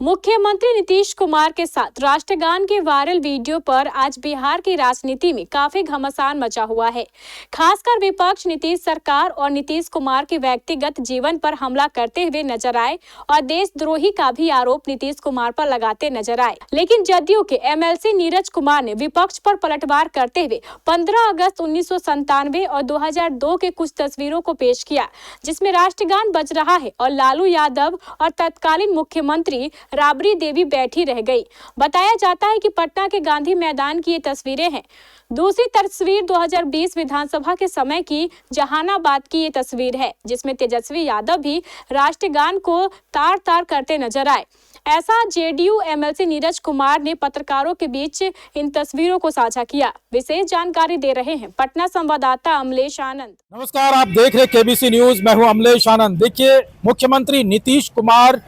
मुख्यमंत्री नीतीश कुमार के साथ राष्ट्रगान के वायरल वीडियो पर आज बिहार की राजनीति में काफी घमासान मचा हुआ है। खासकर विपक्ष नीतीश सरकार और नीतीश कुमार के व्यक्तिगत जीवन पर हमला करते हुए नजर आए और देशद्रोही का भी आरोप नीतीश कुमार पर लगाते नजर आए। लेकिन जदयू के एमएलसी नीरज कुमार ने विपक्ष पर पलटवार करते हुए 15 अगस्त 1997 और 2002 के कुछ तस्वीरों को पेश किया, जिसमें राष्ट्रगान बज रहा है और लालू यादव और तत्कालीन मुख्यमंत्री राबड़ी देवी बैठी रह गई। बताया जाता है कि पटना के गांधी मैदान की ये तस्वीरें हैं। दूसरी तस्वीर 2020 विधानसभा के समय की जहानाबाद की ये तस्वीर है, जिसमें तेजस्वी यादव भी राष्ट्रगान को तार तार करते नजर आए। ऐसा जेडीयू एमएलसी नीरज कुमार ने पत्रकारों के बीच इन तस्वीरों को साझा किया। विशेष जानकारी दे रहे हैं पटना संवाददाता अमलेश आनंद। नमस्कार, आप देख रहे केबीसी न्यूज, मैं हूं अमलेश आनंद। देखिए, मुख्यमंत्री नीतीश कुमार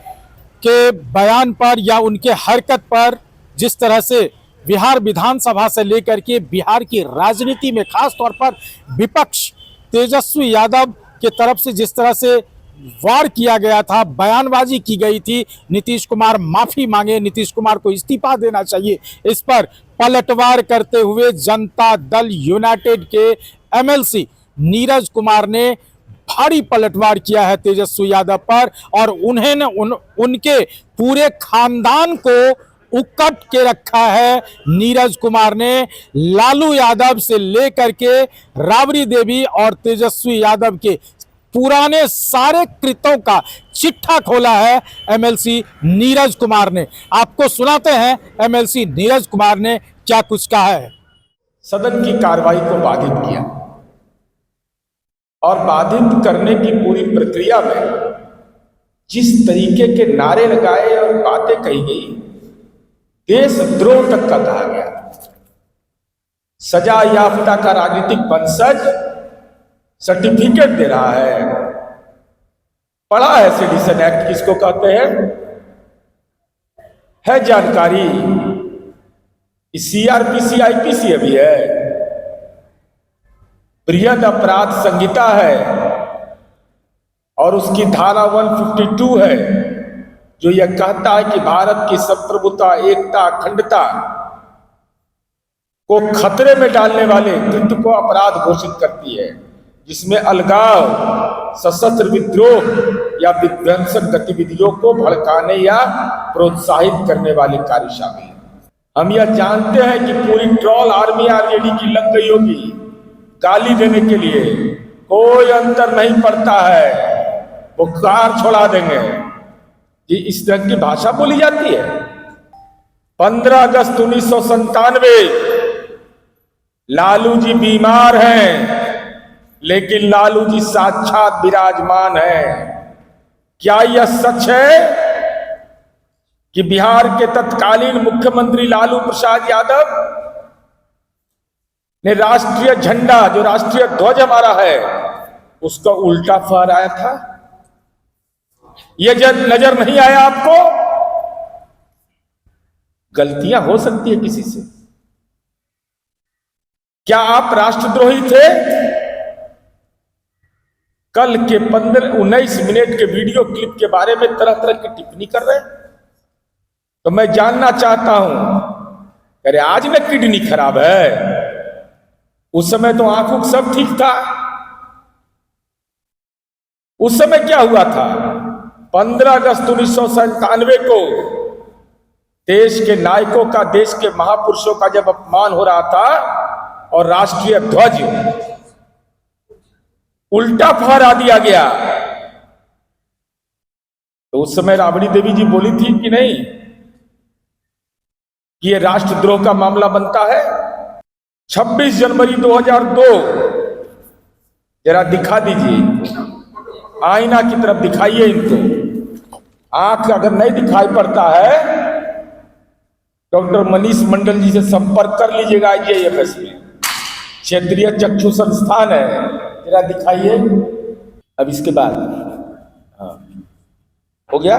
के बयान पर या उनके हरकत पर जिस तरह से बिहार विधानसभा से लेकर के बिहार की राजनीति में खास तौर पर विपक्ष तेजस्वी यादव के तरफ से जिस तरह से वार किया गया था, बयानबाजी की गई थी, नीतीश कुमार माफी मांगे, नीतीश कुमार को इस्तीफा देना चाहिए, इस पर पलटवार करते हुए जनता दल यूनाइटेड के एमएलसी नीरज कुमार ने भारी पलटवार किया है तेजस्वी यादव पर और उन्हें उनके पूरे खानदान को उकट के रखा है। नीरज कुमार ने लालू यादव से लेकर के राबड़ी देवी और तेजस्वी यादव के पुराने सारे कृत्यों का चिट्ठा खोला है एमएलसी नीरज कुमार ने। आपको सुनाते हैं एमएलसी नीरज कुमार ने क्या कुछ कहा है। सदन की कार्रवाई को बाधित किया और बाधित करने की पूरी प्रक्रिया में जिस तरीके के नारे लगाए और बातें कही गई, देशद्रोह तक का कहा गया। सजा याफ्ता का राजनीतिक वंशज सर्टिफिकेट दे रहा है। पढ़ा है सेडिशन एक्ट किसको कहते हैं, है जानकारी। सीआरपीसी आईपीसी अभी है, बृहद अपराध संहिता है और उसकी धारा 152 है जो यह कहता है कि भारत की संप्रभुता, एकता, अखंडता को खतरे में डालने वाले कृत्य को अपराध घोषित करती है, जिसमें अलगाव, सशस्त्र विद्रोह या विध्वंसक गतिविधियों को भड़काने या प्रोत्साहित करने वाले कार्य शामिल हैं। हम यह जानते हैं कि पूरी ट्रोल आर्मी आरजेडी की लग गई होगी गाली देने के लिए, कोई अंतर नहीं पड़ता है, वो कार छोड़ा देंगे कि इस तरह की भाषा बोली जाती है। 15 अगस्त 1997 लालू जी बीमार हैं, लेकिन लालू जी साक्षात विराजमान हैं। क्या यह सच है कि बिहार के तत्कालीन मुख्यमंत्री लालू प्रसाद यादव ने राष्ट्रीय झंडा, जो राष्ट्रीय ध्वज हमारा है, उसका उल्टा फहराया था? यह नजर नहीं आया आपको? गलतियां हो सकती है किसी से। क्या आप राष्ट्रद्रोही थे? कल के 19 मिनट के वीडियो क्लिप के बारे में तरह तरह की टिप्पणी कर रहे हैं, तो मैं जानना चाहता हूं, अरे आज में किडनी खराब है, उस समय तो आंखों सब ठीक था। उस समय क्या हुआ था? 15 अगस्त 1997 को देश के नायकों का, देश के महापुरुषों का जब अपमान हो रहा था और राष्ट्रीय ध्वज उल्टा फहरा दिया गया, तो उस समय राबड़ी देवी जी बोली थी कि नहीं कि यह राष्ट्रद्रोह का मामला बनता है? 26 जनवरी 2002 जरा दिखा दीजिए, आईना की तरफ दिखाइए इनको। आंख अगर नहीं दिखाई पड़ता है, डॉक्टर मनीष मंडल जी से संपर्क कर लीजिएगा। IJFS में क्षेत्रीय चक्षु संस्थान है, जरा दिखाइए। अब इसके बाद हाँ हो गया।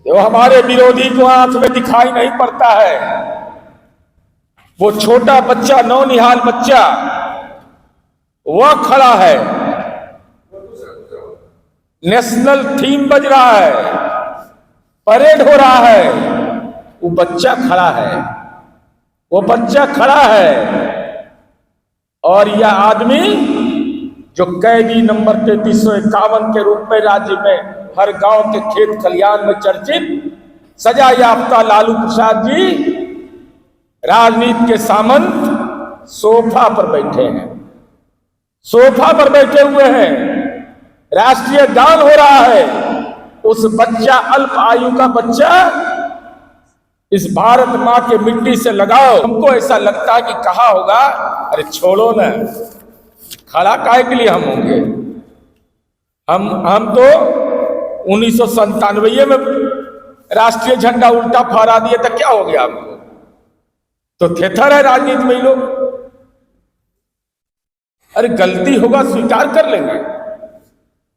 तो हमारे विरोधी को आंख में दिखाई नहीं पड़ता है। वो छोटा बच्चा, नौनिहाल बच्चा, वह खड़ा है नेशनल थीम बज रहा है, परेड हो रहा है, वो बच्चा खड़ा है, वो बच्चा खड़ा है। और यह आदमी जो कैदी नंबर 3351 के रूप में राज्य में हर गांव के खेत खलियान में चर्चित सजा याफ्ता लालू प्रसाद जी राजनीति के सामंत सोफा पर बैठे हैं, सोफा पर बैठे हुए हैं। राष्ट्रीय गान हो रहा है। उस बच्चा, अल्प आयु का बच्चा, इस भारत मां के मिट्टी से लगाओ। हमको ऐसा लगता है कि कहा होगा, अरे छोड़ो ना, खड़ा काहे के लिए हम होंगे। हम तो 1997 में राष्ट्रीय झंडा उल्टा फहरा दिए, तो क्या हो गया हमको? तो थेथर है राजनीति में लोग। अरे गलती होगा स्वीकार कर लेंगे।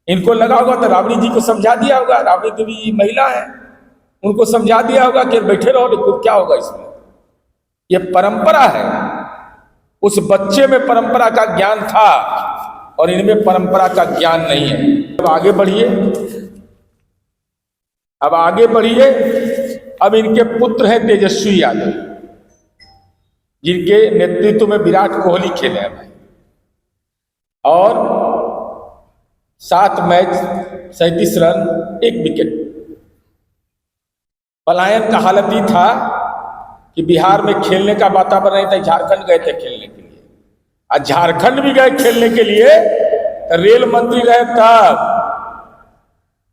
इनको लगा होगा तो राबड़ी जी को समझा दिया होगा, राबड़ी जी भी महिला है, उनको समझा दिया होगा कि बैठे रहो, देखो क्या होगा इसमें। ये परंपरा है। उस बच्चे में परंपरा का ज्ञान था और इनमें परंपरा का ज्ञान नहीं है। अब आगे बढ़िए, अब आगे बढ़िए। अब इनके पुत्र हैं तेजस्वी यादव, जिनके नेतृत्व में विराट कोहली खेले हैं भाई, और 7 मैच 37 रन 1 विकेट। पलायन का हालत ही था कि बिहार में खेलने का वातावरण नहीं था, झारखंड गए थे खेलने के लिए। आज झारखंड भी गए खेलने के लिए, तो रेल मंत्री रहे तब,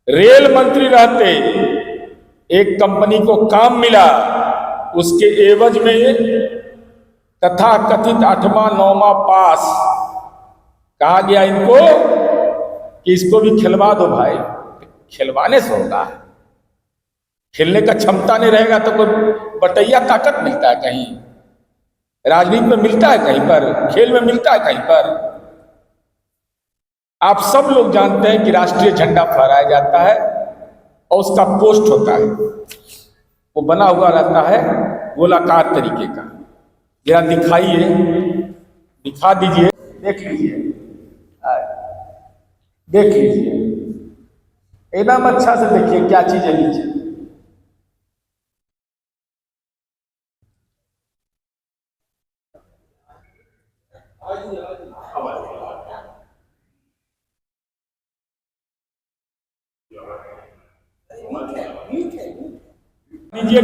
रेल मंत्री रहते, एक कंपनी को काम मिला, उसके एवज में तथा कथित 8वां 9वां पास कहा गया इनको कि इसको भी खिलवा दो भाई। खिलवाने से होगा, खेलने का क्षमता नहीं रहेगा तो कोई बटैया ताकत मिलता है कहीं? राजनीति में मिलता है कहीं पर? खेल में मिलता है कहीं पर? आप सब लोग जानते हैं कि राष्ट्रीय झंडा फहराया जाता है और उसका पोस्ट होता है, वो बना हुआ रहता है गोलाकार तरीके का। जरा दिखाइए, दिखा दीजिए, देख लीजिए, देख लीजिए, एकदम अच्छा से देखिए क्या चीज है नीचे। दीजिए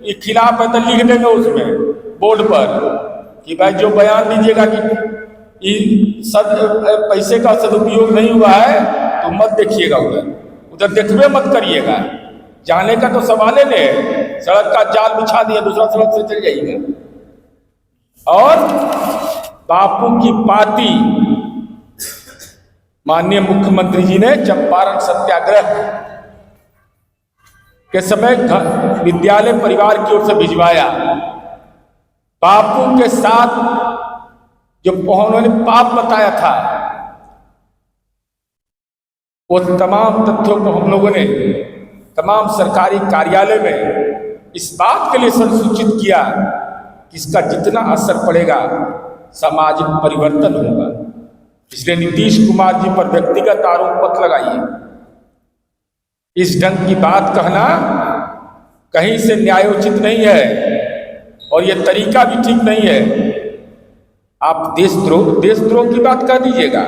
कि खिलाफ है तो लिख देंगे उसमें बोर्ड पर कि भाई जो बयान दीजिएगा कि पैसे का सदुपयोग नहीं हुआ है तो मत देखिएगा, उधर देखबे मत करिएगा। जाने का तो सवाल ही नहीं, सड़क का जाल बिछा दिया, दूसरा सड़क से चल जाइएगा। और बापू की पार्टी, माननीय मुख्यमंत्री जी ने चंपारण सत्याग्रह के समय विद्यालय परिवार की ओर से भिजवाया। बापू के साथ जो उन्होंने पाप बताया था, वो तमाम तथ्यों को हम लोगों ने तमाम सरकारी कार्यालय में इस बात के लिए संसूचित किया कि इसका जितना असर पड़ेगा सामाजिक परिवर्तन होगा। इसलिए नीतीश कुमार जी पर व्यक्तिगत आरोप मत लगाइए। इस ढंग की बात कहना कहीं से न्यायोचित नहीं है और यह तरीका भी ठीक नहीं है। आप देशद्रोह की बात कह दीजिएगा।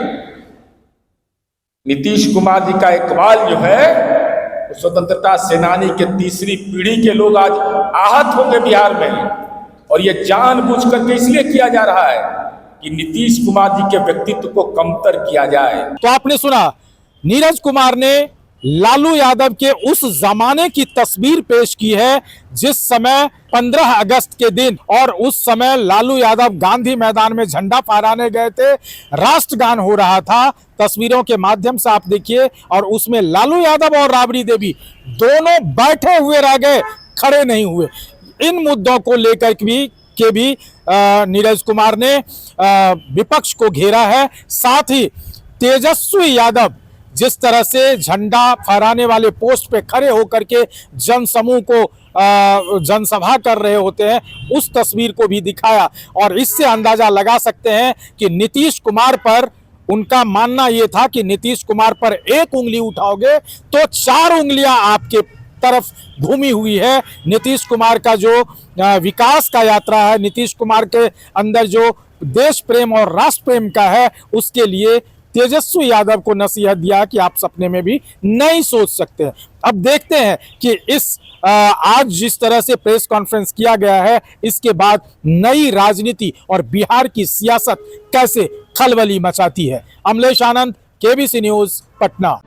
नीतीश कुमार जी का इकबाल जो है, स्वतंत्रता सेनानी के तीसरी पीढ़ी के लोग आज आहत होंगे बिहार में, और यह जानबूझ करके इसलिए किया जा रहा है कि नीतीश कुमार जी के व्यक्तित्व को कमतर किया जाए। तो आपने सुना, नीरज कुमार ने लालू यादव के उस जमाने की तस्वीर पेश की है जिस समय 15 अगस्त के दिन, और उस समय लालू यादव गांधी मैदान में झंडा फहराने गए थे, राष्ट्रगान हो रहा था। तस्वीरों के माध्यम से आप देखिए, और उसमें लालू यादव और राबड़ी देवी दोनों बैठे हुए रह गए, खड़े नहीं हुए। इन मुद्दों को लेकर भी नीरज कुमार ने विपक्ष को घेरा है। साथ ही तेजस्वी यादव जिस तरह से झंडा फहराने वाले पोस्ट पे खड़े होकर के जनसमूह को जनसभा कर रहे होते हैं, उस तस्वीर को भी दिखाया, और इससे अंदाजा लगा सकते हैं कि नीतीश कुमार पर उनका मानना यह था कि नीतीश कुमार पर एक उंगली उठाओगे तो 4 उंगलियां आपके तरफ घूमी हुई है। नीतीश कुमार का जो विकास का यात्रा है, नीतीश कुमार के अंदर जो देश प्रेम और राष्ट्र प्रेम का है, उसके लिए तेजस्वी यादव को नसीहत दिया कि आप सपने में भी नहीं सोच सकते। अब देखते हैं कि इस आज जिस तरह से प्रेस कॉन्फ्रेंस किया गया है, इसके बाद नई राजनीति और बिहार की सियासत कैसे खलबली मचाती है। अमलेश आनंद, केबीसी न्यूज, पटना।